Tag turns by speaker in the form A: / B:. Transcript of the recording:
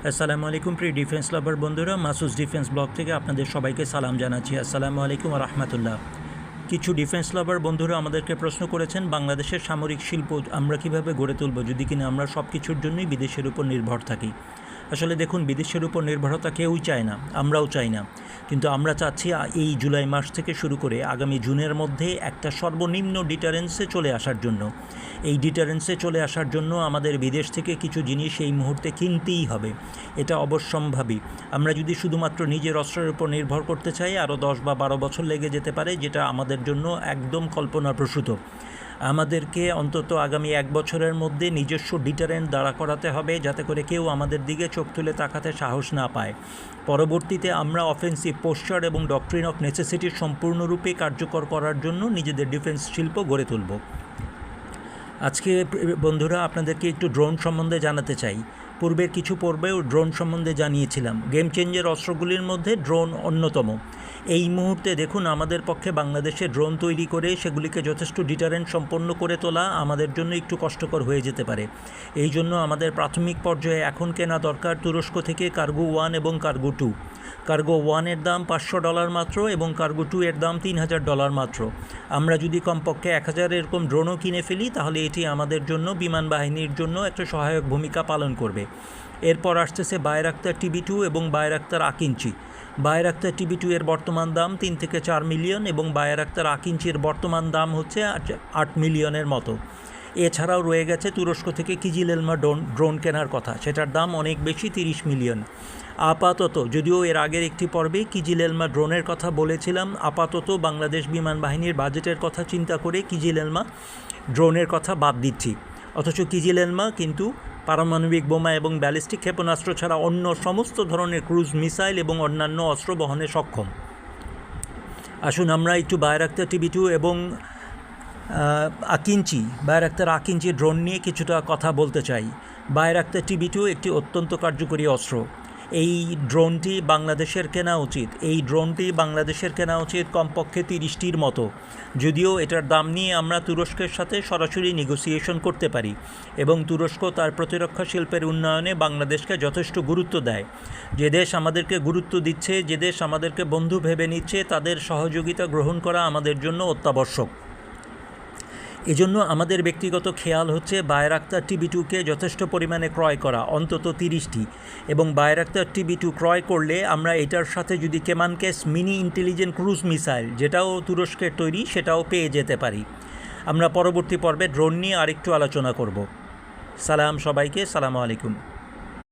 A: আসসালামু আলাইকুম প্রিয় ডিফেন্স লাভার বন্ধুরা, মাসুস ডিফেন্স ব্লগ থেকে আপনাদের সবাইকে সালাম জানাচ্ছি। আসসালামু আলাইকুম ওয়া রাহমাতুল্লাহ। কিছু ডিফেন্স লাভার বন্ধুরা আমাদেরকে প্রশ্ন করেছেন, বাংলাদেশের সামরিক শিল্প আমরা কিভাবে গড়ে তুলব যদি কিনা আমরা সব কিছুর জন্যই বিদেশের উপর নির্ভর থাকি। আসলে দেখুন, বিদেশের উপর নির্ভরতা কেউই চায় না, আমরাও চাই না, কিন্তু আমরা চাচ্ছি এই জুলাই মাস থেকে শুরু করে আগামী জুনের মধ্যে একটা সর্বনিম্ন ডিটারেন্সে চলে আসার জন্য। এই ডিটারেন্সে চলে আসার জন্য আমাদের বিদেশ থেকে কিছু জিনিস এই মুহূর্তে কিনতেই হবে, এটা অবশ্যম্ভাবী। আমরা যদি শুধুমাত্র নিজের অস্ত্রের উপর নির্ভর করতে চাই, আরও 10 বা 12 বছর লেগে যেতে পারে, যেটা আমাদের জন্য একদম কল্পনাপ্রসূত। আমাদেরকে অন্তত আগামী 1 বছরের মধ্যে নিজস্ব ডিটারেন্ট দাঁড়া করাতে হবে, যাতে করে কেউ আমাদের দিকে চোখ তুলে তাকাতে সাহস না পায়। পরবর্তীতে আমরা অফেন্সিভ পোস্চার এবং ডক্ট্রিন অফ নেসেসিটি সম্পূর্ণরূপে কার্যকর করার জন্য নিজেদের ডিফেন্স শিল্প গড়ে তুলব। আজকে বন্ধুরা আপনাদেরকে একটু ড্রোন সম্বন্ধে জানাতে চাই। পূর্বের কিছু পর্বেও ড্রোন সম্বন্ধে জানিয়েছিলাম। গেম চেঞ্জের অস্ত্রগুলির মধ্যে ড্রোন অন্যতম। এই মুহূর্তে দেখুন, আমাদের পক্ষে বাংলাদেশে ড্রোন তৈরি করে সেগুলিকে যথেষ্ট ডিটারেন্ট সম্পন্ন করে তোলা আমাদের জন্য একটু কষ্টকর হয়ে যেতে পারে। এই জন্য আমাদের প্রাথমিক পর্যায়ে এখন কেনা দরকার তুরস্ক থেকে কার্গো 1 এবং কার্গো 2। কার্গো 1-এর দাম $500 মাত্র এবং কার্গো 2-এর দাম $3000 মাত্র। আমরা যদি কমপক্ষে 1000 এরকম ড্রোনও কিনে ফেলি, তাহলে এটি আমাদের জন্য, বিমান বাহিনীর জন্য একটা সহায়ক ভূমিকা পালন করবে। এরপর আসতেছে বায়রাক্তার TB2 এবং বায়রাক্তার আকিঞ্চি। বায়রাক্তার TB2 এর বর্তমান দাম 3 থেকে 4 মিলিয়ন এবং বায়রাক্তার আকিঞ্চির বর্তমান দাম হচ্ছে 8 মিলিয়নের মতো। এছাড়াও রয়ে গেছে তুরস্ক থেকে কিজিল এলমা ড্রোন কেনার কথা, সেটার দাম অনেক বেশি, 30 মিলিয়ন। আপাতত, যদিও এর আগের একটি পর্বে কিজিল এলমা ড্রোনের কথা বলেছিলাম, আপাতত বাংলাদেশ বিমান বাহিনীর বাজেটের কথা চিন্তা করে কিজিল এলমা ড্রোনের কথা বাদ দিচ্ছি। অথচ কিজিল এলমা কিন্তু পারমাণবিক বোমা এবং ব্যালিস্টিক ক্ষেপণাস্ত্র ছাড়া অন্য সমস্ত ধরনের ক্রুজ মিসাইল এবং অন্যান্য অস্ত্র বহনে সক্ষম। আসুন আমরা একটু বায়রাক্তার TB2 এবং বায়রাক্তার আকিঞ্চি ড্রোন নিয়ে কিছুটা কথা বলতে চাই। বায়রাক্তার TB2 একটি অত্যন্ত কার্যকরী অস্ত্র। এই ড্রোনটি বাংলাদেশের কেনা উচিত কমপক্ষে 30টির মতো। যদিও এটার দাম নিয়ে আমরা তুরস্কের সাথে সরাসরি নেগোসিয়েশন করতে পারি এবং তুরস্ক তার প্রতিরক্ষা শিল্পের উন্নয়নে বাংলাদেশকে যথেষ্ট গুরুত্ব দেয়। যে দেশ আমাদেরকে গুরুত্ব দিচ্ছে, যে দেশ আমাদেরকে বন্ধু ভেবে নিচ্ছে, তাদের সহযোগিতা গ্রহণ করা আমাদের জন্য অত্যাবশ্যক। এজন্য আমাদের ব্যক্তিগত খেয়াল হচ্ছে বায়রাক্তার TB2-কে যথেষ্ট পরিমাণে ক্রয় করা, অন্তত 30টি। এবং বায়রাক্তার TB2 ক্রয় করলে আমরা এটার সাথে যদি কেমানকেস মিনি ইন্টেলিজেন্ট ক্রুজ মিসাইল, যেটাও তুরস্কের তৈরি, সেটাও পেয়ে যেতে পারি। আমরা পরবর্তী পর্বে ড্রোন নিয়ে আরেকটু আলোচনা করব। সালাম সবাইকে, সালামু আলাইকুম।